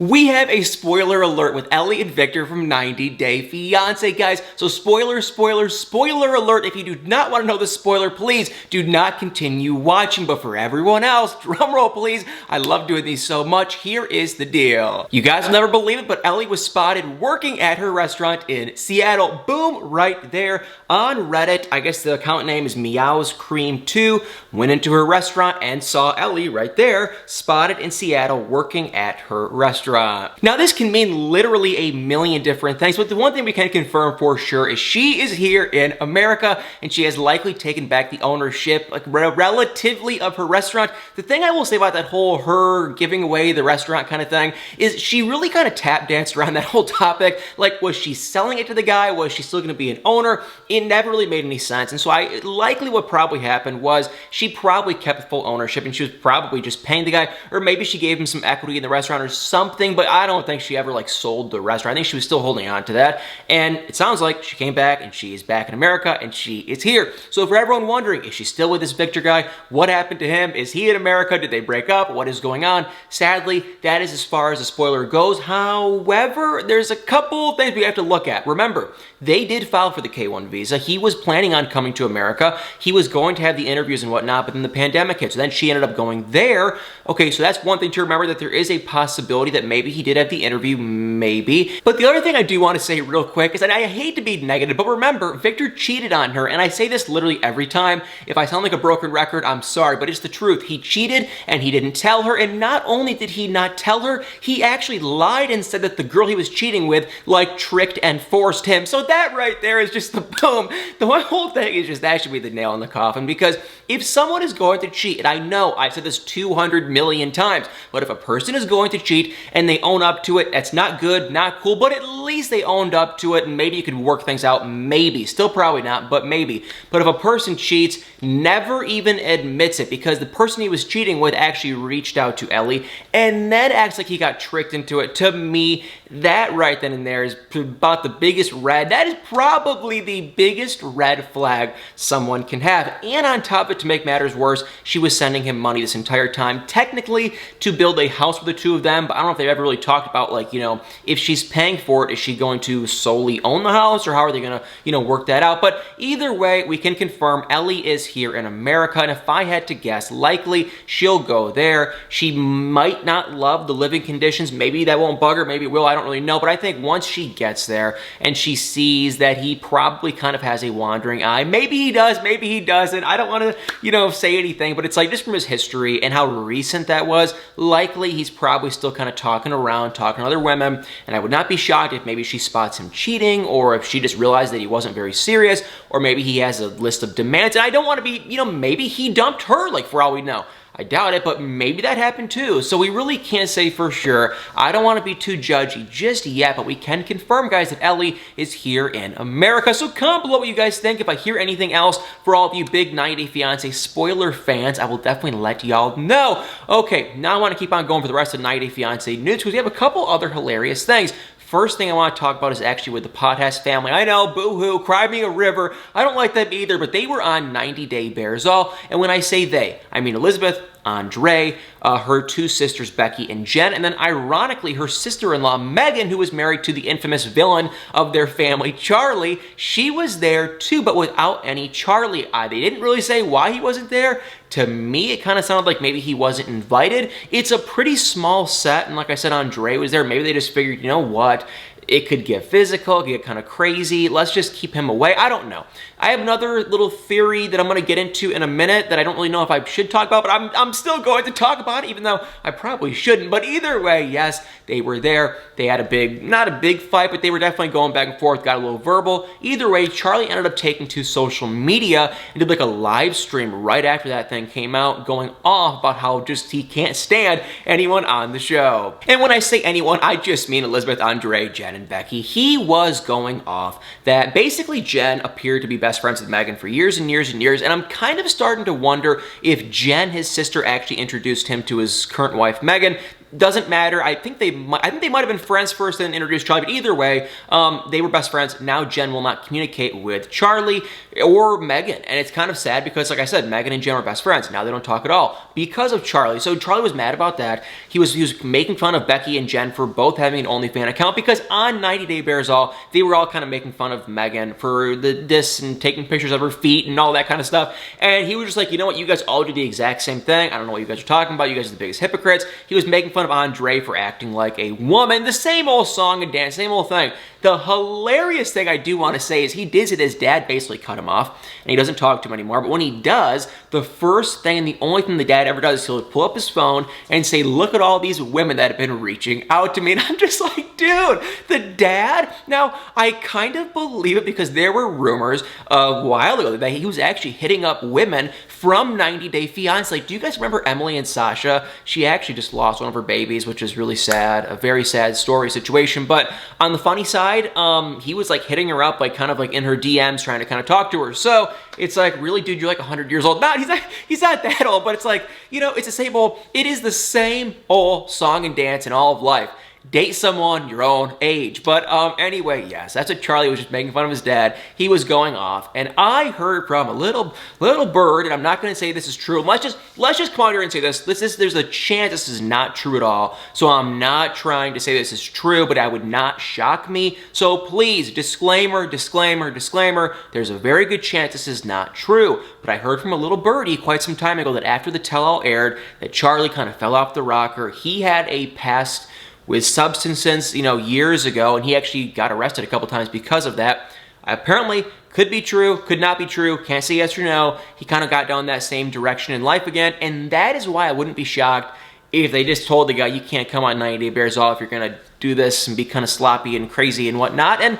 We have a spoiler alert with Ellie and Victor from 90 Day Fiance, guys. So spoiler alert. If you do not want to know the spoiler, please do not continue watching. But for everyone else, drumroll please. I love doing these so much. Here is the deal. You guys will never believe it, but Ellie was spotted working at her restaurant in Seattle. Boom, right there on Reddit. I guess the account name is Meows Cream 2. Went into her restaurant and saw Ellie right there, spotted in Seattle working at her restaurant. Now this can mean literally a million different things, but the one thing we can confirm for sure is she is here in America and she has likely taken back the ownership, like relatively, of her restaurant. The thing I will say about that whole her giving away the restaurant kind of thing is she really kind of tap danced around that whole topic. Like, was she selling it to the guy? Was she still going to be an owner? It never really made any sense. And so likely what probably happened was she probably kept full ownership and she was probably just paying the guy, or maybe she gave him some equity in the restaurant or something. But I don't think she ever sold the restaurant. I think she was still holding on to that. And it sounds like she came back and she is back in America and she is here. So for everyone wondering, is she still with this Victor guy? What happened to him? Is he in America? Did they break up? What is going on? Sadly, that is as far as the spoiler goes. However, there's a couple things we have to look at. Remember, they did file for the K-1 visa. He was planning on coming to America. He was going to have the interviews and whatnot, but then the pandemic hit. So then she ended up going there. Okay, so that's one thing to remember, that there is a possibility that maybe he did have the interview, maybe. But the other thing I do want to say real quick is that I hate to be negative, but remember, Victor cheated on her, and I say this literally every time. If I sound like a broken record, I'm sorry, but it's the truth. He cheated, and he didn't tell her, and not only did he not tell her, he actually lied and said that the girl he was cheating with, tricked and forced him. So that right there is just the boom. The whole thing is just, that should be the nail in the coffin, because if someone is going to cheat, and I know I've said this 200 million times, but if a person is going to cheat and they own up to it, that's not good, not cool, but at least they owned up to it and maybe you could work things out, maybe. Still probably not, but maybe. But if a person cheats, never even admits it, because the person he was cheating with actually reached out to Ellie and then acts like he got tricked into it. To me, that right then and there is about the biggest red. That is probably the biggest red flag someone can have. And on top of it, to make matters worse, she was sending him money this entire time, technically to build a house for the two of them, but I don't know if they've ever really talked about, if she's paying for it, is she going to solely own the house, or how are they going to, work that out? But either way, we can confirm Ellie is here in America, and if I had to guess, likely she'll go there. She might not love the living conditions. Maybe that won't bug her, maybe it will, I don't really know, but I think once she gets there and she sees that he probably kind of has a wandering eye, maybe he does, maybe he doesn't, I don't want to, say anything, but it's just from his history and how recent that was, likely he's probably still kind of talking around, talking to other women, and I would not be shocked if maybe she spots him cheating, or if she just realized that he wasn't very serious, or maybe he has a list of demands, and I don't want to be, maybe he dumped her, for all we know. I doubt it, but maybe that happened too. So we really can't say for sure. I don't want to be too judgy just yet, but we can confirm, guys, that Ellie is here in America. So comment below what you guys think. If I hear anything else, for all of you big 90 Day Fiance spoiler fans, I will definitely let y'all know. Okay, now I want to keep on going for the rest of 90 Day Fiance news, because we have a couple other hilarious things. First thing I want to talk about is actually with the podcast family. I know, boo-hoo, cry me a river. I don't like them either, but they were on 90 Day Bears All. And when I say they, I mean Elizabeth, Andre, her two sisters, Becky and Jen, and then ironically, her sister-in-law, Megan, who was married to the infamous villain of their family, Charlie. She was there too, but without any Charlie. They didn't really say why he wasn't there. To me, it kind of sounded like maybe he wasn't invited. It's a pretty small set, and like I said, Andre was there. Maybe they just figured, you know what? It could get physical, it could get kind of crazy. Let's just keep him away. I don't know. I have another little theory that I'm going to get into in a minute that I don't really know if I should talk about, but I'm still going to talk about it, even though I probably shouldn't. But either way, yes, they were there. They had not a big fight, but they were definitely going back and forth, got a little verbal. Either way, Charlie ended up taking to social media and did a live stream right after that thing came out, going off about how just he can't stand anyone on the show. And when I say anyone, I just mean Elizabeth, Andre, Jen, and Becky. He was going off that basically Jen appeared to be best friends with Megan for years and years and years, and I'm kind of starting to wonder if Jen, his sister, actually introduced him to his current wife, Megan. doesn't matter. I think they might have been friends first and introduced Charlie, but either way, they were best friends. Now Jen will not communicate with Charlie or Megan, and it's kind of sad because, like I said, Megan and Jen were best friends. Now they don't talk at all because of Charlie. So Charlie was mad about that. He was making fun of Becky and Jen for both having an OnlyFans account because on 90 Day Bears All, they were all kind of making fun of Megan for this and taking pictures of her feet and all that kind of stuff. And he was just like, you know what, you guys all do the exact same thing. I don't know what you guys are talking about. You guys are the biggest hypocrites. He was making fun of Andre for acting like a woman. The same old song and dance, same old thing. The hilarious thing I do want to say is he did say his dad basically cut him off and he doesn't talk to him anymore. But when he does, the first thing and the only thing the dad ever does is he'll pull up his phone and say, look at all these women that have been reaching out to me. And I'm just like, dude, the dad? Now, I kind of believe it because there were rumors a while ago that he was actually hitting up women from 90 Day Fiance. Like, do you guys remember Emily and Sasha? She actually just lost one of her babies, which is really sad, a very sad story situation. But on the funny side, he was like hitting her up, like kind of like in her DMs, trying to kind of talk to her. So it's like, really, dude, you're like 100 years old. Not, he's not that old, but it's like, you know, it's the same old, it is the same old song and dance in all of life. Date someone your own age. But anyway, yes, that's what Charlie was just making fun of his dad. He was going off, and I heard from a little bird, and I'm not going to say this is true. Let's just come out here and say this. There's a chance this is not true at all. So I'm not trying to say this is true, but that would not shock me. So please, disclaimer, disclaimer, disclaimer. There's a very good chance this is not true. But I heard from a little birdie quite some time ago that after the tell-all aired, that Charlie kind of fell off the rocker. He had a past with substances, you know, years ago, and he actually got arrested a couple times because of that. Apparently, could be true, could not be true, can't say yes or no. He kind of got down that same direction in life again, and that is why I wouldn't be shocked if they just told the guy, you can't come on 90 Day Bears All if you're gonna do this and be kind of sloppy and crazy and whatnot. And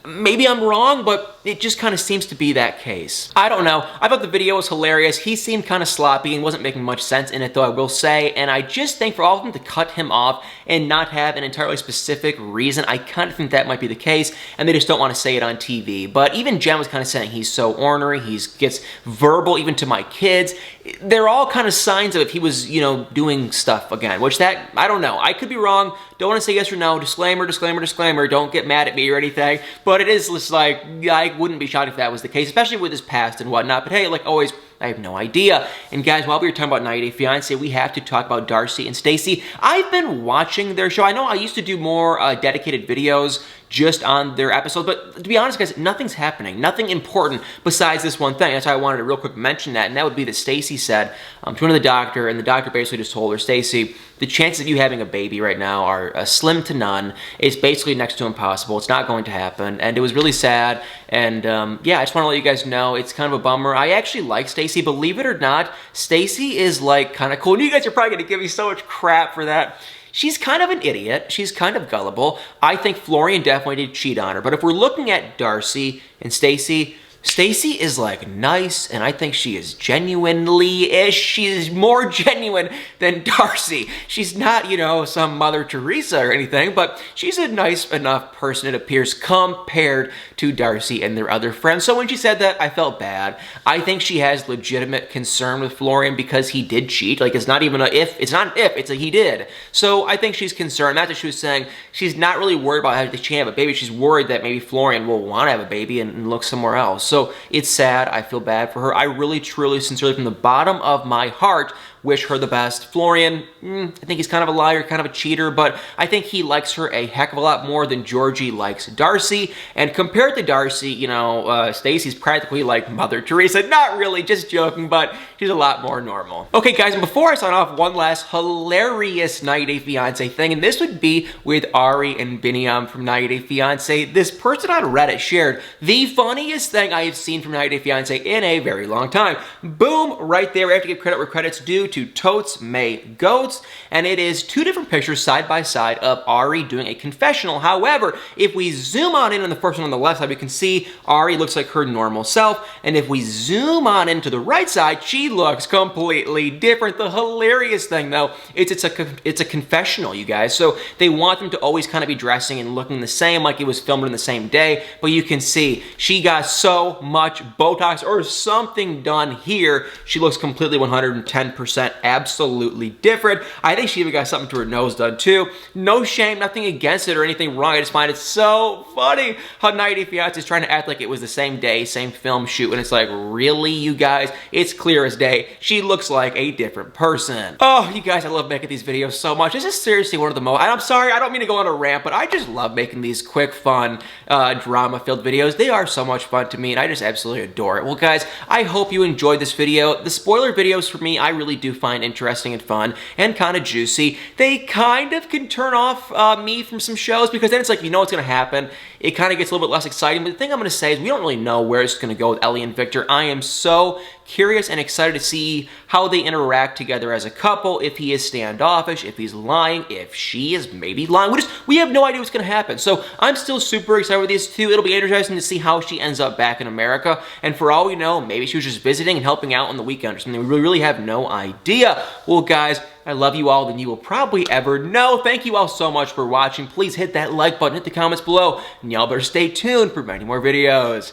maybe I'm wrong, but it just kind of seems to be that case. I don't know. I thought the video was hilarious. He seemed kind of sloppy and wasn't making much sense in it, though, I will say. And I just think for all of them to cut him off and not have an entirely specific reason, I kind of think that might be the case, and they just don't want to say it on TV. But even Jen was kind of saying he's so ornery, he gets verbal even to my kids. They're all kind of signs of if he was, you know, doing stuff again, which that, I don't know. I could be wrong. Don't want to say yes or no. Disclaimer, disclaimer, disclaimer. Don't get mad at me or anything. But it is just like, I wouldn't be shocked if that was the case, especially with his past and whatnot. But hey, like always, I have no idea. And guys, while we were talking about 90 Day Fiance, we have to talk about Darcy and Stacey. I've been watching their show. I know I used to do more dedicated videos just on their episodes, but to be honest, guys, nothing's happening. Nothing important besides this one thing. That's why I wanted to real quick mention that, and that would be that Stacey said to one of the doctor, and the doctor basically just told her, Stacey, the chances of you having a baby right now are slim to none. It's basically next to impossible. It's not going to happen, and it was really sad. And yeah, I just want to let you guys know it's kind of a bummer. I actually like Stacey, believe it or not. Stacey is like kind of cool. And you guys are probably going to give me so much crap for that. She's kind of an idiot. She's kind of gullible. I think Florian definitely did cheat on her. But if we're looking at Darcy and Stacey, Stacey is like nice, and I think she is genuinely-ish. She is more genuine than Darcy. She's not, you know, some Mother Teresa or anything, but she's a nice enough person, it appears, compared to Darcy and their other friends. So when she said that, I felt bad. I think she has legitimate concern with Florian because he did cheat. Like, it's not even a if, it's not an if, it's a he did. So I think she's concerned. Not that she was saying she's not really worried about having to have a baby. She's worried that maybe Florian will want to have a baby and look somewhere else. So it's sad. I feel bad for her. I really, truly, sincerely, from the bottom of my heart, wish her the best. Florian, I think he's kind of a liar, kind of a cheater, but I think he likes her a heck of a lot more than Georgie likes Darcy. And compared to Darcy, you know, Stacey's practically like Mother Teresa. Not really, just joking, but she's a lot more normal. Okay, guys, and before I sign off, one last hilarious 90 Day Fiance thing, and this would be with Ari and Biniam from 90 Day Fiance. This person on Reddit shared the funniest thing I have seen from 90 Day Fiance in a very long time. Boom, right there. I have to give credit where credit's due to Totes May Goats, and it is two different pictures side by side of Ari doing a confessional. However, if we zoom on in on the first one on the left side, we can see Ari looks like her normal self, and if we zoom on into the right side, she looks completely different. The hilarious thing, though, is it's a confessional, you guys, so they want them to always kind of be dressing and looking the same, like it was filmed in the same day, but you can see she got so much Botox or something done here. She looks completely 110% 100% absolutely different. I think she even got something to her nose done too. No shame, nothing against it or anything wrong. I just find it so funny how 90 Day Fiance is trying to act like it was the same day, same film shoot, and it's like, really, you guys? It's clear as day. She looks like a different person. Oh, you guys, I love making these videos so much. This is seriously one of the most, I'm sorry, I don't mean to go on a rant, but I just love making these quick, fun, drama-filled videos. They are so much fun to me, and I just absolutely adore it. Well, guys, I hope you enjoyed this video. The spoiler videos for me, I really do find interesting and fun and kind of juicy. They kind of can turn off me from some shows because then it's like, you know what's going to happen. It kind of gets a little bit less exciting, but the thing I'm going to say is we don't really know where it's going to go with Ellie and Victor. I am so curious and excited to see how they interact together as a couple, if he is standoffish, if he's lying, if she is maybe lying. We have no idea what's going to happen. So I'm still super excited with these two. It'll be interesting to see how she ends up back in America. And for all we know, maybe she was just visiting and helping out on the weekend or something. We really have no idea. Well, guys, I love you all than you will probably ever know. Thank you all so much for watching. Please hit that like button, hit the comments below, and y'all better stay tuned for many more videos.